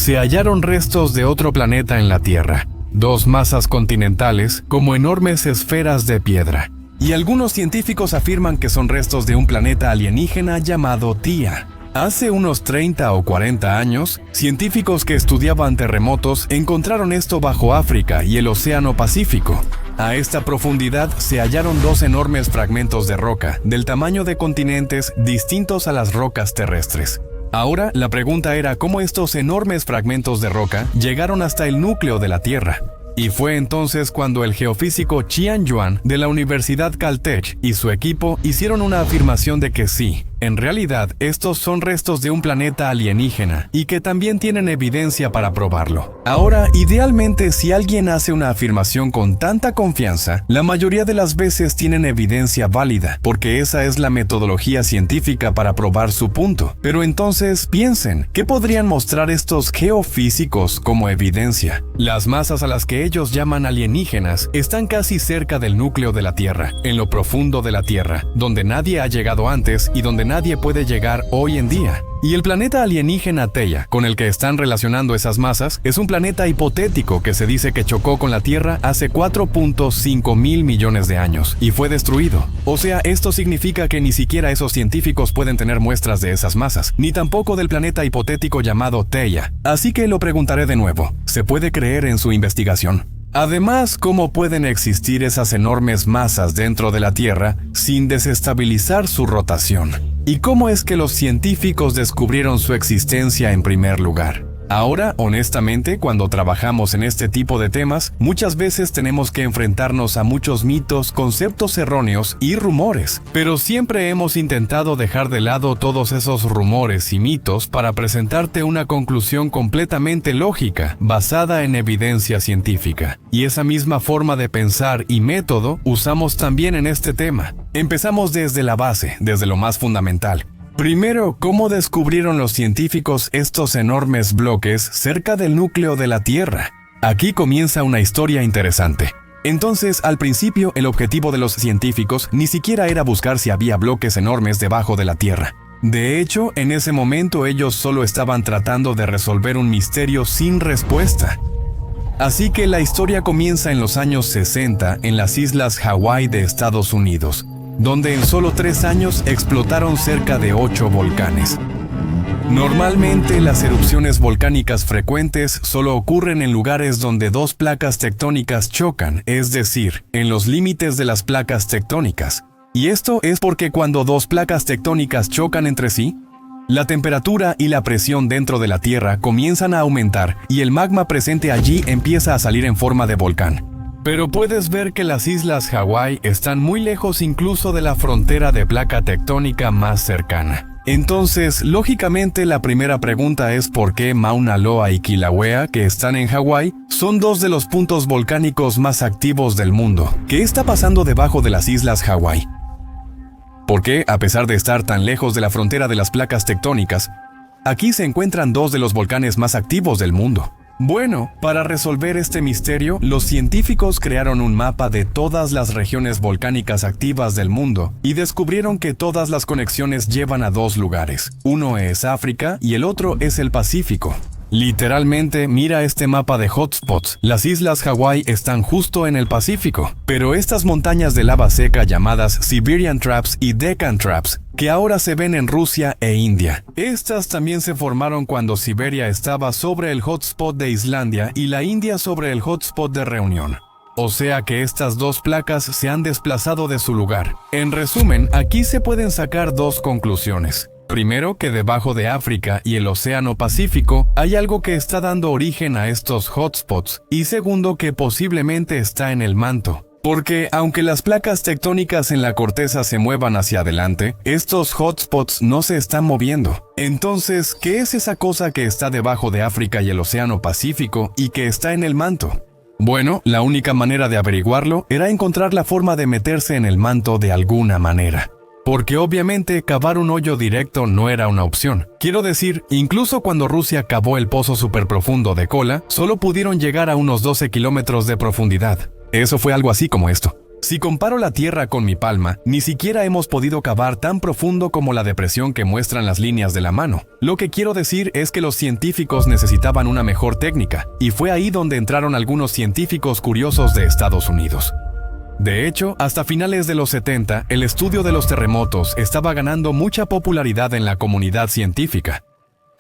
se hallaron restos de otro planeta en la Tierra, dos masas continentales como enormes esferas de piedra. Y algunos científicos afirman que son restos de un planeta alienígena llamado Theia. Hace unos 30 o 40 años, científicos que estudiaban terremotos encontraron esto bajo África y el Océano Pacífico. A esta profundidad se hallaron dos enormes fragmentos de roca, del tamaño de continentes distintos a las rocas terrestres. Ahora, la pregunta era cómo estos enormes fragmentos de roca llegaron hasta el núcleo de la Tierra. Y fue entonces cuando el geofísico Qian Yuan de la Universidad Caltech y su equipo hicieron una afirmación de que sí, en realidad estos son restos de un planeta alienígena y que también tienen evidencia para probarlo. Ahora, idealmente, si alguien hace una afirmación con tanta confianza, la mayoría de las veces tienen evidencia válida, porque esa es la metodología científica para probar su punto. Pero entonces, piensen, ¿qué podrían mostrar estos geofísicos como evidencia? Las masas a las que ellos llaman alienígenas están casi cerca del núcleo de la Tierra, en lo profundo de la Tierra, donde nadie ha llegado antes y donde nadie puede llegar hoy en día. Y el planeta alienígena Theia, con el que están relacionando esas masas, es un planeta hipotético que se dice que chocó con la Tierra hace 4.5 mil millones de años y fue destruido. O sea, esto significa que ni siquiera esos científicos pueden tener muestras de esas masas, ni tampoco del planeta hipotético llamado Theia. Así que lo preguntaré de nuevo, ¿se puede creer en su investigación? Además, ¿cómo pueden existir esas enormes masas dentro de la Tierra sin desestabilizar su rotación? ¿Y cómo es que los científicos descubrieron su existencia en primer lugar? Ahora, honestamente, cuando trabajamos en este tipo de temas, muchas veces tenemos que enfrentarnos a muchos mitos, conceptos erróneos y rumores. Pero siempre hemos intentado dejar de lado todos esos rumores y mitos para presentarte una conclusión completamente lógica, basada en evidencia científica. Y esa misma forma de pensar y método usamos también en este tema. Empezamos desde la base, desde lo más fundamental. Primero, ¿cómo descubrieron los científicos estos enormes bloques cerca del núcleo de la Tierra? Aquí comienza una historia interesante. Entonces, al principio, el objetivo de los científicos ni siquiera era buscar si había bloques enormes debajo de la Tierra. De hecho, en ese momento ellos solo estaban tratando de resolver un misterio sin respuesta. Así que la historia comienza en los años 60 en las islas Hawái de Estados Unidos, donde en solo 3 años explotaron cerca de 8 volcanes. Normalmente las erupciones volcánicas frecuentes solo ocurren en lugares donde dos placas tectónicas chocan, es decir, en los límites de las placas tectónicas. Y esto es porque cuando dos placas tectónicas chocan entre sí, la temperatura y la presión dentro de la Tierra comienzan a aumentar y el magma presente allí empieza a salir en forma de volcán. Pero puedes ver que las islas Hawái están muy lejos incluso de la frontera de placa tectónica más cercana. Entonces, lógicamente, la primera pregunta es por qué Mauna Loa y Kilauea, que están en Hawái, son dos de los puntos volcánicos más activos del mundo. ¿Qué está pasando debajo de las islas Hawái? ¿Por qué, a pesar de estar tan lejos de la frontera de las placas tectónicas, aquí se encuentran dos de los volcanes más activos del mundo? Bueno, para resolver este misterio, los científicos crearon un mapa de todas las regiones volcánicas activas del mundo y descubrieron que todas las conexiones llevan a dos lugares. Uno es África y el otro es el Pacífico. Literalmente, mira este mapa de hotspots. Las islas Hawái están justo en el Pacífico, pero estas montañas de lava seca llamadas Siberian Traps y Deccan Traps, que ahora se ven en Rusia e India. Estas también se formaron cuando Siberia estaba sobre el hotspot de Islandia y la India sobre el hotspot de Reunión. O sea que estas dos placas se han desplazado de su lugar. En resumen, aquí se pueden sacar dos conclusiones. Primero, que debajo de África y el Océano Pacífico hay algo que está dando origen a estos hotspots. Y segundo, que posiblemente está en el manto. Porque aunque las placas tectónicas en la corteza se muevan hacia adelante, estos hotspots no se están moviendo. Entonces, ¿qué es esa cosa que está debajo de África y el Océano Pacífico y que está en el manto? Bueno, la única manera de averiguarlo era encontrar la forma de meterse en el manto de alguna manera. Porque obviamente cavar un hoyo directo no era una opción. Quiero decir, incluso cuando Rusia cavó el pozo superprofundo de Kola, solo pudieron llegar a unos 12 kilómetros de profundidad. Eso fue algo así como esto. Si comparo la Tierra con mi palma, ni siquiera hemos podido cavar tan profundo como la depresión que muestran las líneas de la mano. Lo que quiero decir es que los científicos necesitaban una mejor técnica, y fue ahí donde entraron algunos científicos curiosos de Estados Unidos. De hecho, hasta finales de los 70, el estudio de los terremotos estaba ganando mucha popularidad en la comunidad científica.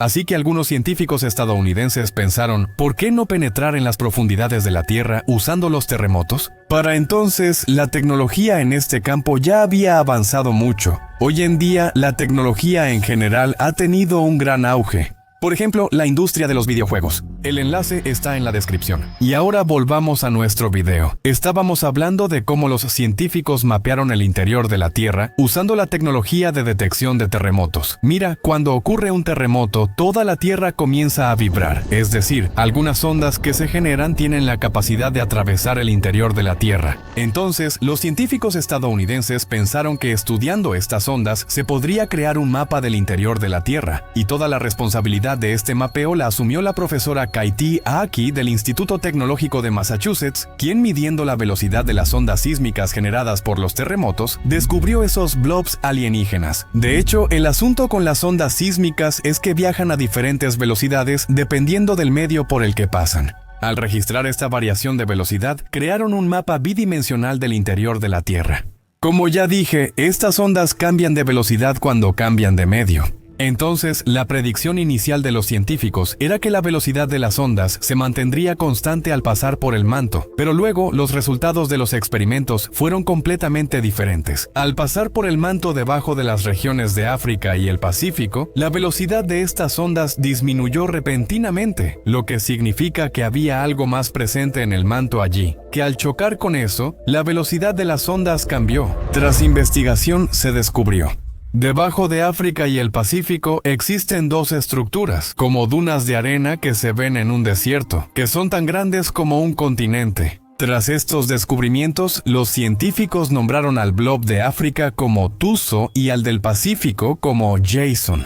Así que algunos científicos estadounidenses pensaron, ¿por qué no penetrar en las profundidades de la Tierra usando los terremotos? Para entonces, la tecnología en este campo ya había avanzado mucho. Hoy en día, la tecnología en general ha tenido un gran auge. Por ejemplo, la industria de los videojuegos. El enlace está en la descripción. Y ahora volvamos a nuestro video. Estábamos hablando de cómo los científicos mapearon el interior de la Tierra usando la tecnología de detección de terremotos. Mira, cuando ocurre un terremoto, toda la Tierra comienza a vibrar. Es decir, algunas ondas que se generan tienen la capacidad de atravesar el interior de la Tierra. Entonces, los científicos estadounidenses pensaron que estudiando estas ondas se podría crear un mapa del interior de la Tierra, y toda la responsabilidad de este mapeo la asumió la profesora Katie Aaki del Instituto Tecnológico de Massachusetts, quien midiendo la velocidad de las ondas sísmicas generadas por los terremotos, descubrió esos blobs alienígenas. De hecho, el asunto con las ondas sísmicas es que viajan a diferentes velocidades dependiendo del medio por el que pasan. Al registrar esta variación de velocidad, crearon un mapa bidimensional del interior de la Tierra. Como ya dije, estas ondas cambian de velocidad cuando cambian de medio. Entonces, la predicción inicial de los científicos era que la velocidad de las ondas se mantendría constante al pasar por el manto, pero luego los resultados de los experimentos fueron completamente diferentes. Al pasar por el manto debajo de las regiones de África y el Pacífico, la velocidad de estas ondas disminuyó repentinamente, lo que significa que había algo más presente en el manto allí, que al chocar con eso, la velocidad de las ondas cambió. Tras investigación se descubrió: debajo de África y el Pacífico existen dos estructuras, como dunas de arena que se ven en un desierto, que son tan grandes como un continente. Tras estos descubrimientos, los científicos nombraron al blob de África como Tuso y al del Pacífico como Jason.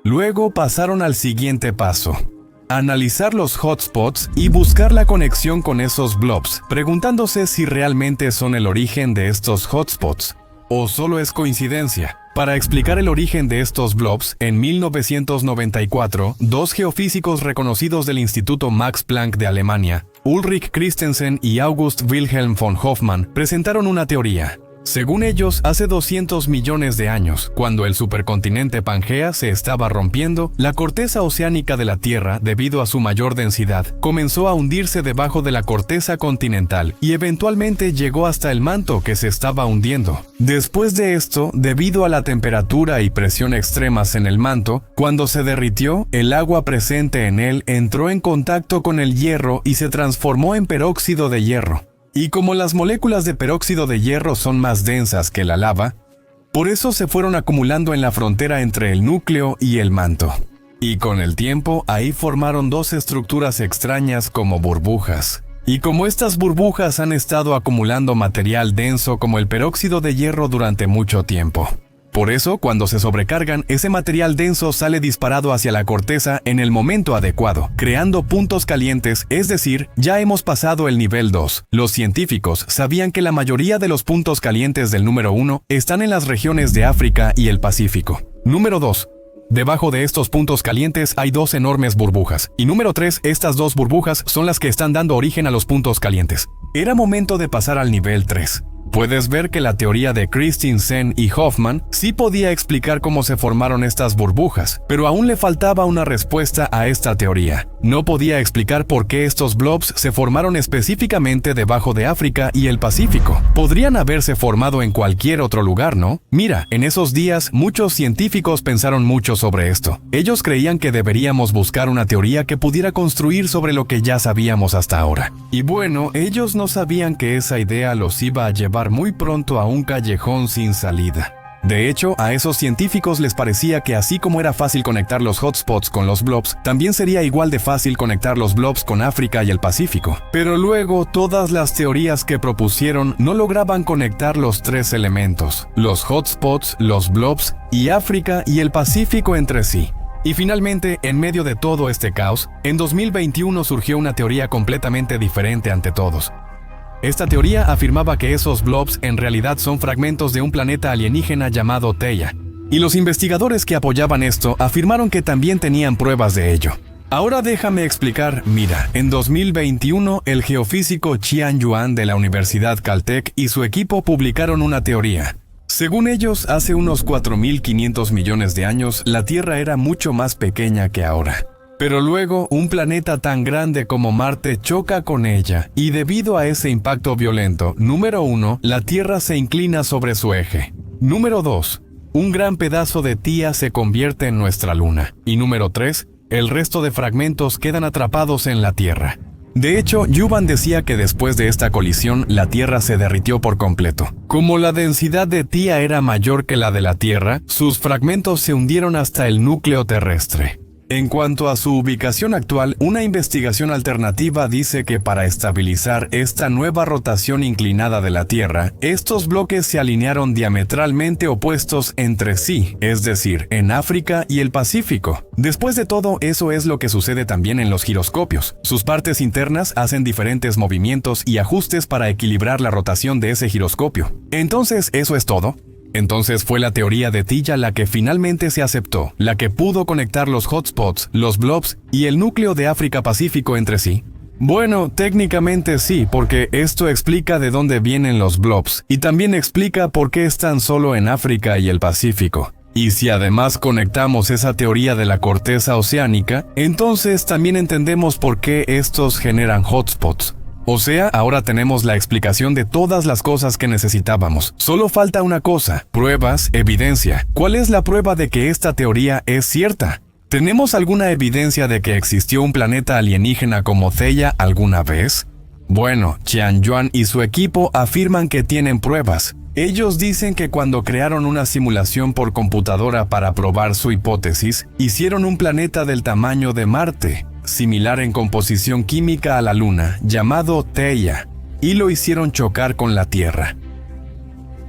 Luego pasaron al siguiente paso: analizar los hotspots y buscar la conexión con esos blobs, preguntándose si realmente son el origen de estos hotspots, o solo es coincidencia. Para explicar el origen de estos blobs, en 1994, dos geofísicos reconocidos del Instituto Max Planck de Alemania, Ulrich Christensen y August Wilhelm von Hoffmann, presentaron una teoría. Según ellos, hace 200 millones de años, cuando el supercontinente Pangea se estaba rompiendo, la corteza oceánica de la Tierra, debido a su mayor densidad, comenzó a hundirse debajo de la corteza continental y eventualmente llegó hasta el manto que se estaba hundiendo. Después de esto, debido a la temperatura y presión extremas en el manto, cuando se derritió, el agua presente en él entró en contacto con el hierro y se transformó en peróxido de hierro. Y como las moléculas de peróxido de hierro son más densas que la lava, por eso se fueron acumulando en la frontera entre el núcleo y el manto. Y con el tiempo, ahí formaron dos estructuras extrañas como burbujas. Y como estas burbujas han estado acumulando material denso como el peróxido de hierro durante mucho tiempo. Por eso, cuando se sobrecargan, ese material denso sale disparado hacia la corteza en el momento adecuado, creando puntos calientes, es decir, ya hemos pasado el nivel 2. Los científicos sabían que la mayoría de los puntos calientes del número 1 están en las regiones de África y el Pacífico. Número 2. Debajo de estos puntos calientes hay dos enormes burbujas. Y número 3, estas dos burbujas son las que están dando origen a los puntos calientes. Era momento de pasar al nivel 3. Puedes ver que la teoría de Christensen y Hoffmann sí podía explicar cómo se formaron estas burbujas, pero aún le faltaba una respuesta a esta teoría. No podía explicar por qué estos blobs se formaron específicamente debajo de África y el Pacífico. Podrían haberse formado en cualquier otro lugar, ¿no? Mira, en esos días muchos científicos pensaron mucho sobre esto. Ellos creían que deberíamos buscar una teoría que pudiera construir sobre lo que ya sabíamos hasta ahora. Y bueno, ellos no sabían que esa idea los iba a llevar muy pronto a un callejón sin salida. De hecho, a esos científicos les parecía que así como era fácil conectar los hotspots con los blobs, también sería igual de fácil conectar los blobs con África y el Pacífico. Pero luego, todas las teorías que propusieron no lograban conectar los tres elementos, los hotspots, los blobs y África y el Pacífico entre sí. Y finalmente, en medio de todo este caos, en 2021 surgió una teoría completamente diferente ante todos. Esta teoría afirmaba que esos blobs en realidad son fragmentos de un planeta alienígena llamado Theia, y los investigadores que apoyaban esto afirmaron que también tenían pruebas de ello. Ahora déjame explicar, mira, en 2021 el geofísico Qian Yuan de la Universidad Caltech y su equipo publicaron una teoría. Según ellos, hace unos 4.500 millones de años, la Tierra era mucho más pequeña que ahora. Pero luego, un planeta tan grande como Marte choca con ella, y debido a ese impacto violento, número 1, la Tierra se inclina sobre su eje. Número 2, un gran pedazo de Theia se convierte en nuestra Luna. Y número 3, el resto de fragmentos quedan atrapados en la Tierra. De hecho, Yuvan decía que después de esta colisión, la Tierra se derritió por completo. Como la densidad de Theia era mayor que la de la Tierra, sus fragmentos se hundieron hasta el núcleo terrestre. En cuanto a su ubicación actual, una investigación alternativa dice que para estabilizar esta nueva rotación inclinada de la Tierra, estos bloques se alinearon diametralmente opuestos entre sí, es decir, en África y el Pacífico. Después de todo, eso es lo que sucede también en los giroscopios. Sus partes internas hacen diferentes movimientos y ajustes para equilibrar la rotación de ese giroscopio. Entonces, ¿eso es todo? Entonces fue la teoría de Theia la que finalmente se aceptó, la que pudo conectar los hotspots, los blobs y el núcleo de África-Pacífico entre sí. Bueno, técnicamente sí, porque esto explica de dónde vienen los blobs, y también explica por qué están solo en África y el Pacífico. Y si además conectamos esa teoría de la corteza oceánica, entonces también entendemos por qué estos generan hotspots. O sea, ahora tenemos la explicación de todas las cosas que necesitábamos. Solo falta una cosa: pruebas, evidencia. ¿Cuál es la prueba de que esta teoría es cierta? ¿Tenemos alguna evidencia de que existió un planeta alienígena como Theia alguna vez? Bueno, Qian Yuan y su equipo afirman que tienen pruebas. Ellos dicen que cuando crearon una simulación por computadora para probar su hipótesis, hicieron un planeta del tamaño de Marte, similar en composición química a la Luna, llamado Theia, y lo hicieron chocar con la Tierra.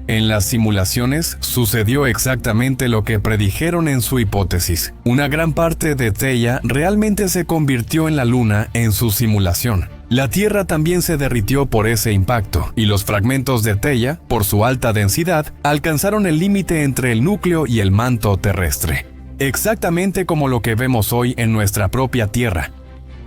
En las simulaciones sucedió exactamente lo que predijeron en su hipótesis. Una gran parte de Theia realmente se convirtió en la Luna en su simulación. La Tierra también se derritió por ese impacto, y los fragmentos de Theia, por su alta densidad, alcanzaron el límite entre el núcleo y el manto terrestre. Exactamente como lo que vemos hoy en nuestra propia Tierra.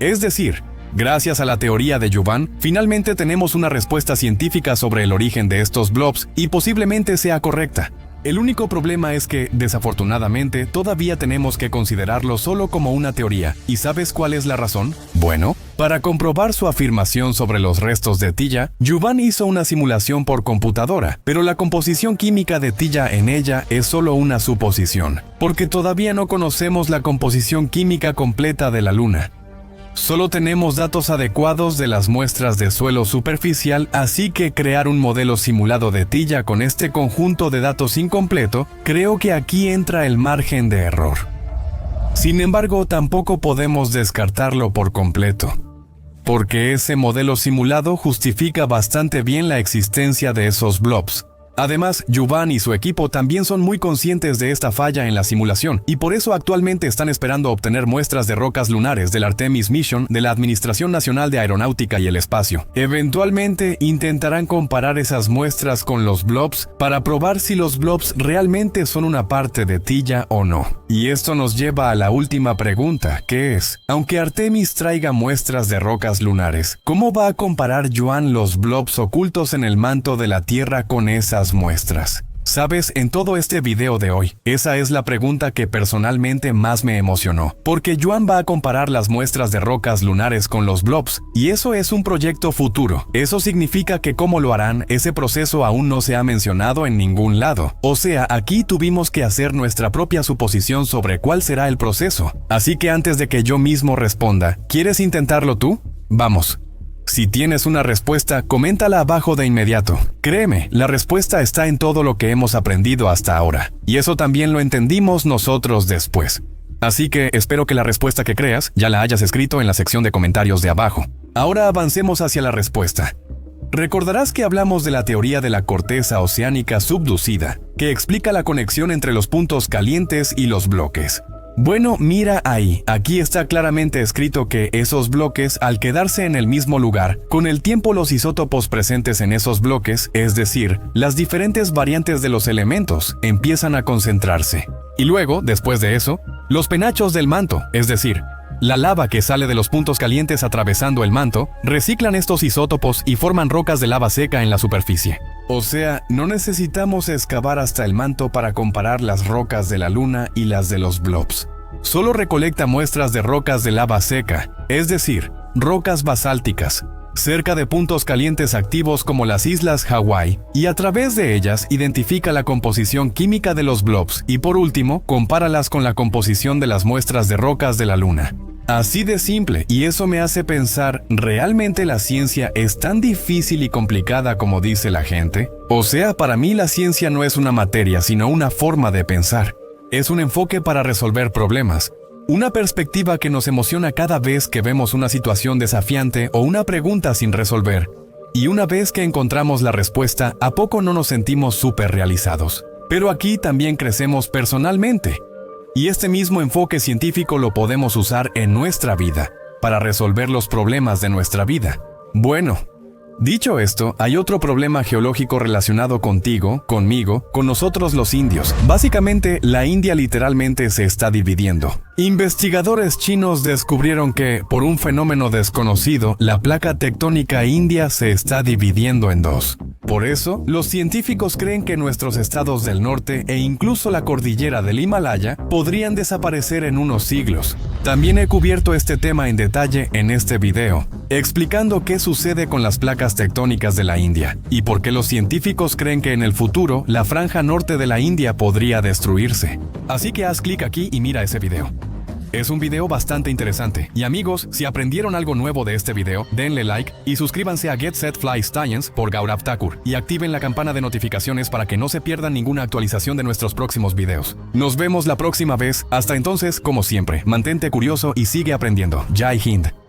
Es decir, gracias a la teoría de Yuvan, finalmente tenemos una respuesta científica sobre el origen de estos blobs y posiblemente sea correcta. El único problema es que, desafortunadamente, todavía tenemos que considerarlo solo como una teoría. ¿Y sabes cuál es la razón? Bueno, para comprobar su afirmación sobre los restos de Theia, Yuvan hizo una simulación por computadora, pero la composición química de Theia en ella es solo una suposición, porque todavía no conocemos la composición química completa de la Luna. Solo tenemos datos adecuados de las muestras de suelo superficial, así que crear un modelo simulado de Theia con este conjunto de datos incompleto, creo que aquí entra el margen de error. Sin embargo, tampoco podemos descartarlo por completo, porque ese modelo simulado justifica bastante bien la existencia de esos blobs. Además, Yuvan y su equipo también son muy conscientes de esta falla en la simulación, y por eso actualmente están esperando obtener muestras de rocas lunares del Artemis Mission de la Administración Nacional de Aeronáutica y el Espacio. Eventualmente intentarán comparar esas muestras con los blobs para probar si los blobs realmente son una parte de Theia o no. Y esto nos lleva a la última pregunta, que es, aunque Artemis traiga muestras de rocas lunares, ¿cómo va a comparar Yuan los blobs ocultos en el manto de la Tierra con esas muestras? Sabes, en todo este video de hoy, esa es la pregunta que personalmente más me emocionó, porque Yuan va a comparar las muestras de rocas lunares con los blobs, y eso es un proyecto futuro. Eso significa que cómo lo harán, ese proceso aún no se ha mencionado en ningún lado. O sea, aquí tuvimos que hacer nuestra propia suposición sobre cuál será el proceso. Así que antes de que yo mismo responda, ¿quieres intentarlo tú? Vamos. Si tienes una respuesta, coméntala abajo de inmediato. Créeme, la respuesta está en todo lo que hemos aprendido hasta ahora, y eso también lo entendimos nosotros después. Así que espero que la respuesta que creas ya la hayas escrito en la sección de comentarios de abajo. Ahora avancemos hacia la respuesta. Recordarás que hablamos de la teoría de la corteza oceánica subducida, que explica la conexión entre los puntos calientes y los bloques. Bueno, mira ahí, aquí está claramente escrito que esos bloques, al quedarse en el mismo lugar, con el tiempo los isótopos presentes en esos bloques, es decir, las diferentes variantes de los elementos, empiezan a concentrarse. Y luego, después de eso, los penachos del manto, es decir, la lava que sale de los puntos calientes atravesando el manto, reciclan estos isótopos y forman rocas de lava seca en la superficie. O sea, no necesitamos excavar hasta el manto para comparar las rocas de la Luna y las de los blobs. Solo recolecta muestras de rocas de lava seca, es decir, rocas basálticas, cerca de puntos calientes activos como las islas Hawái, y a través de ellas identifica la composición química de los blobs y por último, compáralas con la composición de las muestras de rocas de la Luna. Así de simple, y eso me hace pensar, ¿realmente la ciencia es tan difícil y complicada como dice la gente? O sea, para mí la ciencia no es una materia, sino una forma de pensar. Es un enfoque para resolver problemas. Una perspectiva que nos emociona cada vez que vemos una situación desafiante o una pregunta sin resolver. Y una vez que encontramos la respuesta, ¿a poco no nos sentimos súper realizados? Pero aquí también crecemos personalmente. Y este mismo enfoque científico lo podemos usar en nuestra vida, para resolver los problemas de nuestra vida. Bueno, dicho esto, hay otro problema geológico relacionado contigo, conmigo, con nosotros los indios. Básicamente, la India literalmente se está dividiendo. Investigadores chinos descubrieron que, por un fenómeno desconocido, la placa tectónica india se está dividiendo en dos. Por eso, los científicos creen que nuestros estados del norte e incluso la cordillera del Himalaya podrían desaparecer en unos siglos. También he cubierto este tema en detalle en este video, explicando qué sucede con las placas tectónicas de la India y por qué los científicos creen que en el futuro la franja norte de la India podría destruirse. Así que haz clic aquí y mira ese video. Es un video bastante interesante. Y amigos, si aprendieron algo nuevo de este video, denle like y suscríbanse a Get Set Fly Science por Gaurav Thakur y activen la campana de notificaciones para que no se pierdan ninguna actualización de nuestros próximos videos. Nos vemos la próxima vez. Hasta entonces, como siempre, mantente curioso y sigue aprendiendo. Jai Hind.